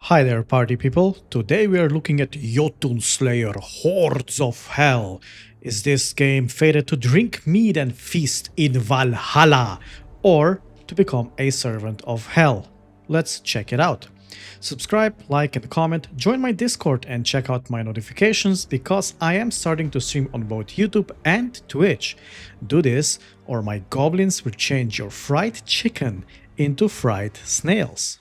Hi there, party people. Today we are looking at Jotunnslayer, Hordes of Hell. Is this game fated to drink mead and feast in Valhalla, or to become a servant of Hell? Let's check it out. Subscribe, like and comment, join my Discord and check out my notifications because I am starting to stream on both YouTube and Twitch. Do this or my goblins will change your fried chicken into fried snails.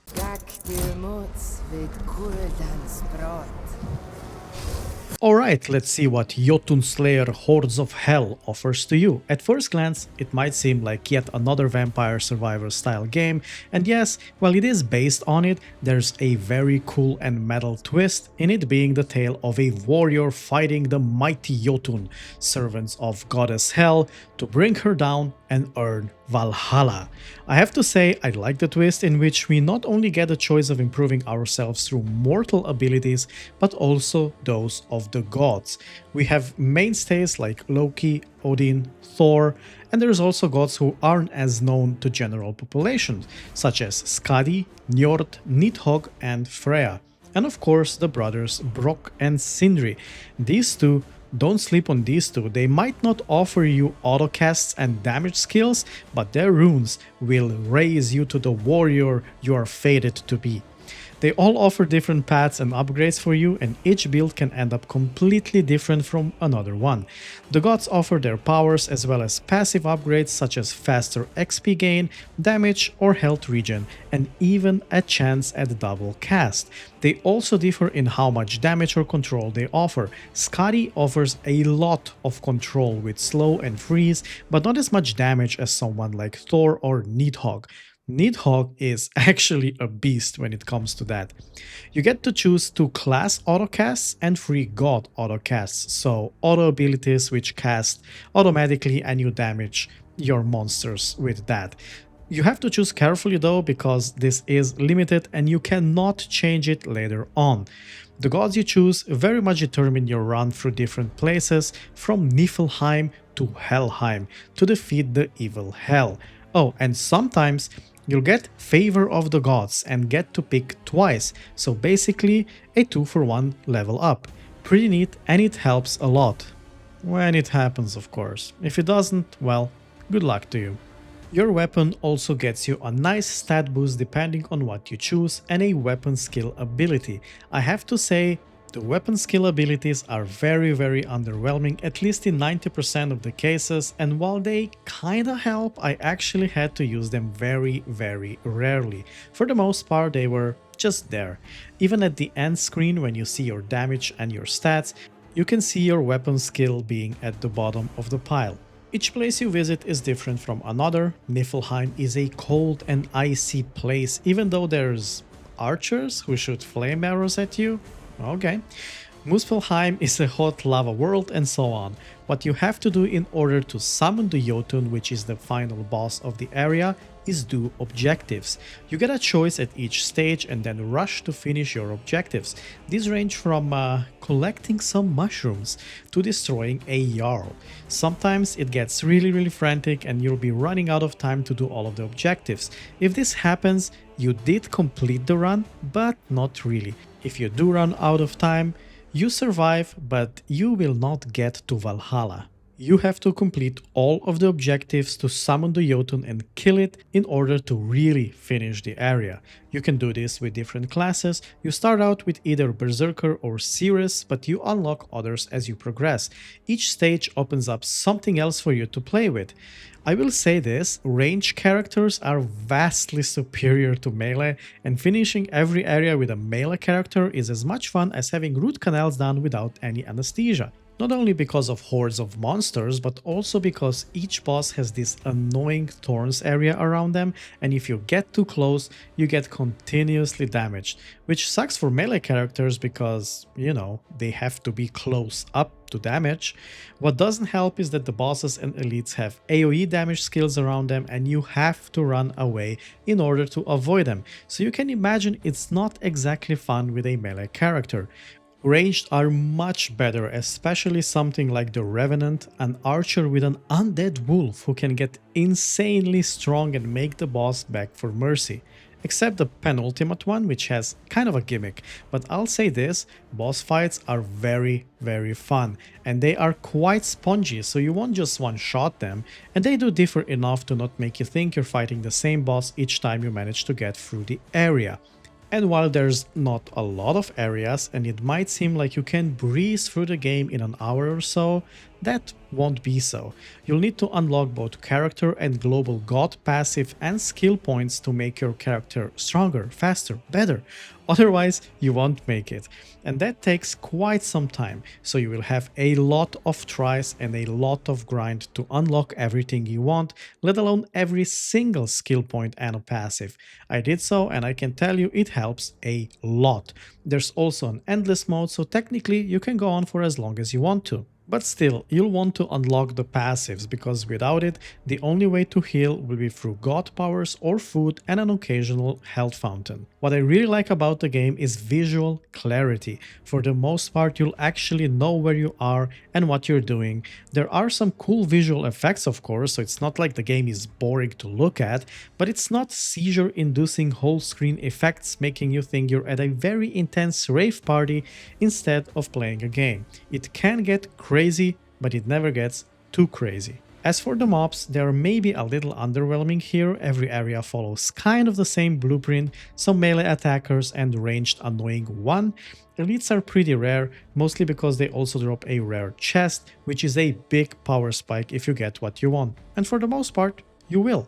Alright, let's see what Jotunnslayer Hordes of Hell offers to you. At first glance, it might seem like yet another vampire survivor style game, and yes, while it is based on it, there's a very cool and metal twist in it being the tale of a warrior fighting the mighty Jotun, servants of goddess Hel, to bring her down and earn Valhalla. I have to say I like the twist in which we not only get a choice of improving ourselves through mortal abilities, but also those of the gods. We have mainstays like Loki, Odin, Thor, and there's also gods who aren't as known to general population, such as Skadi, Njord, Nidhogg and Freya. And of course the brothers Brok and Sindri. These two, don't sleep on these two. They might not offer you autocasts and damage skills, but their runes will raise you to the warrior you are fated to be. They all offer different paths and upgrades for you, and each build can end up completely different from another one. The gods offer their powers as well as passive upgrades such as faster XP gain, damage or health regen, and even a chance at double cast. They also differ in how much damage or control they offer. Skadi offers a lot of control with slow and freeze, but not as much damage as someone like Thor or Nidhogg. Nidhogg is actually a beast when it comes to that. You get to choose 2 class autocasts and 3 god autocasts, so auto abilities which cast automatically and you damage your monsters with that. You have to choose carefully though because this is limited and you cannot change it later on. The gods you choose very much determine your run through different places, from Niflheim to Helheim, to defeat the evil Hel. Oh, and sometimes you'll get Favor of the Gods and get to pick twice, so basically a 2-for-1 level up. Pretty neat, and it helps a lot. When it happens, of course. If it doesn't, well, good luck to you. Your weapon also gets you a nice stat boost depending on what you choose and a weapon skill ability. I have to say, the weapon skill abilities are very underwhelming, at least in 90% of the cases, and while they kinda help, I actually had to use them very rarely. For the most part, they were just there. Even at the end screen when you see your damage and your stats, you can see your weapon skill being at the bottom of the pile. Each place you visit is different from another. Niflheim is a cold and icy place, even though there's archers who shoot flame arrows at you. Okay. Muspelheim is a hot lava world and so on. What you have to do in order to summon the Jotun, which is the final boss of the area, is do objectives. You get a choice at each stage and then rush to finish your objectives. These range from collecting some mushrooms to destroying a Jarl. Sometimes it gets really frantic and you'll be running out of time to do all of the objectives. If this happens, you did complete the run, but not really. If you do run out of time, you survive, but you will not get to Valhalla. You have to complete all of the objectives to summon the Jotun and kill it in order to really finish the area. You can do this with different classes. You start out with either Berserker or Seeress, but you unlock others as you progress. Each stage opens up something else for you to play with. I will say this, range characters are vastly superior to melee, and finishing every area with a melee character is as much fun as having root canals done without any anesthesia. Not only because of hordes of monsters, but also because each boss has this annoying thorns area around them, and if you get too close, you get continuously damaged, which sucks for melee characters because, you know, they have to be close up to damage. What doesn't help is that the bosses and elites have AoE damage skills around them and you have to run away in order to avoid them, so you can imagine it's not exactly fun with a melee character. Ranged are much better, especially something like the Revenant, an archer with an undead wolf who can get insanely strong and make the boss beg for mercy. except the penultimate one, which has kind of a gimmick. But I'll say this, boss fights are very fun, and they are quite spongy, so you won't just one-shot them, and they do differ enough to not make you think you're fighting the same boss each time you manage to get through the area. And while there's not a lot of areas and it might seem like you can breeze through the game in an hour or so, that won't be so. You'll need to unlock both character and global god passive and skill points to make your character stronger, faster, better. Otherwise, you won't make it. And that takes quite some time, so you will have a lot of tries and a lot of grind to unlock everything you want, let alone every single skill point and a passive. I did so and I can tell you it helps a lot. There's also an endless mode, so technically you can go on for as long as you want to. But still, you'll want to unlock the passives, because without it, the only way to heal will be through god powers or food and an occasional health fountain. What I really like about the game is visual clarity. For the most part, you'll actually know where you are and what you're doing. There are some cool visual effects, of course, so it's not like the game is boring to look at, but it's not seizure-inducing whole screen effects making you think you're at a very intense rave party instead of playing a game. It can get crazy, but it never gets too crazy. As for the mobs, they are maybe a little underwhelming here. Every area follows kind of the same blueprint, some melee attackers and ranged annoying one. Elites are pretty rare, mostly because they also drop a rare chest, which is a big power spike if you get what you want. And for the most part, you will.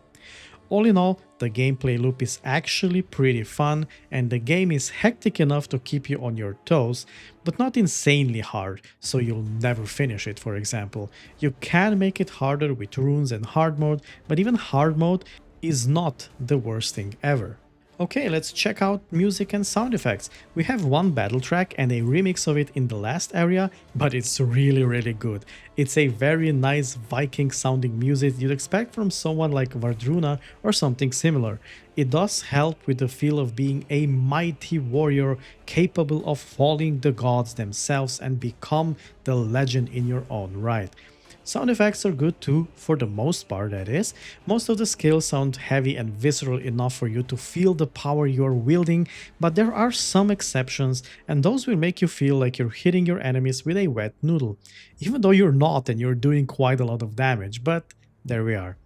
All in all, the gameplay loop is actually pretty fun, and the game is hectic enough to keep you on your toes, but not insanely hard, so you'll never finish it, for example. You can make it harder with runes and hard mode, but even hard mode is not the worst thing ever. Okay, let's check out music and sound effects. We have one battle track and a remix of it in the last area, but it's really good. It's a very nice Viking sounding music you'd expect from someone like Vardruna or something similar. It does help with the feel of being a mighty warrior capable of falling the gods themselves and become the legend in your own right. Sound effects are good too, for the most part that is. Most of the skills sound heavy and visceral enough for you to feel the power you're wielding, but there are some exceptions, and those will make you feel like you're hitting your enemies with a wet noodle. Even though you're not and you're doing quite a lot of damage, but there we are.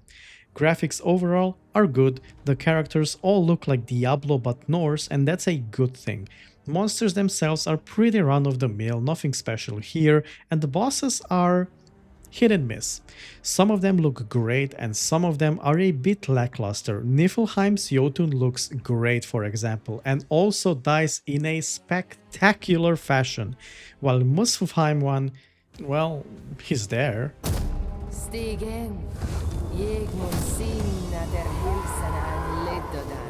Graphics overall are good, the characters all look like Diablo but Norse, and that's a good thing. Monsters themselves are pretty run-of-the-mill, nothing special here, and the bosses are hit and miss. Some of them look great and some of them are a bit lackluster. Niflheim's Jotun looks great, for example, and also dies in a spectacular fashion, while Muspelheim one, well, he's there.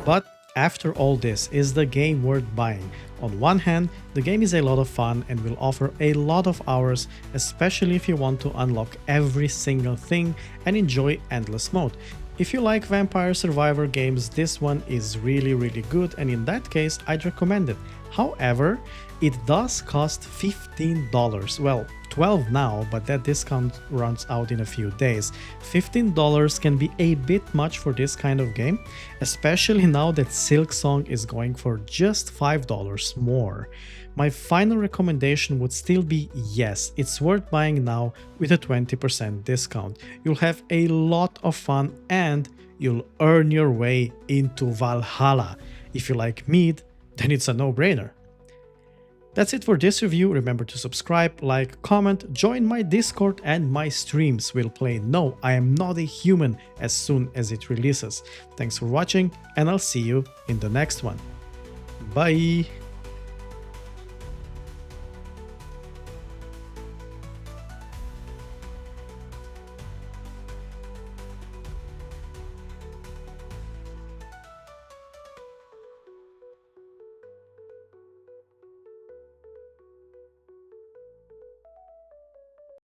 But after all this, is the game worth buying? On one hand, the game is a lot of fun and will offer a lot of hours, especially if you want to unlock every single thing and enjoy endless mode. If you like Vampire Survivor games, this one is really good, and in that case I'd recommend it. However, it does cost $15. Well, $12 now, but that discount runs out in a few days. $15 can be a bit much for this kind of game, especially now that Silksong is going for just $5 more. My final recommendation would still be yes, it's worth buying now with a 20% discount. You'll have a lot of fun and you'll earn your way into Valhalla. If you like mead, then it's a no-brainer. That's it for this review. Remember to subscribe, like, comment, join my Discord and my streams will play No, I Am Not a Human as soon as it releases. Thanks for watching and I'll see you in the next one. Bye!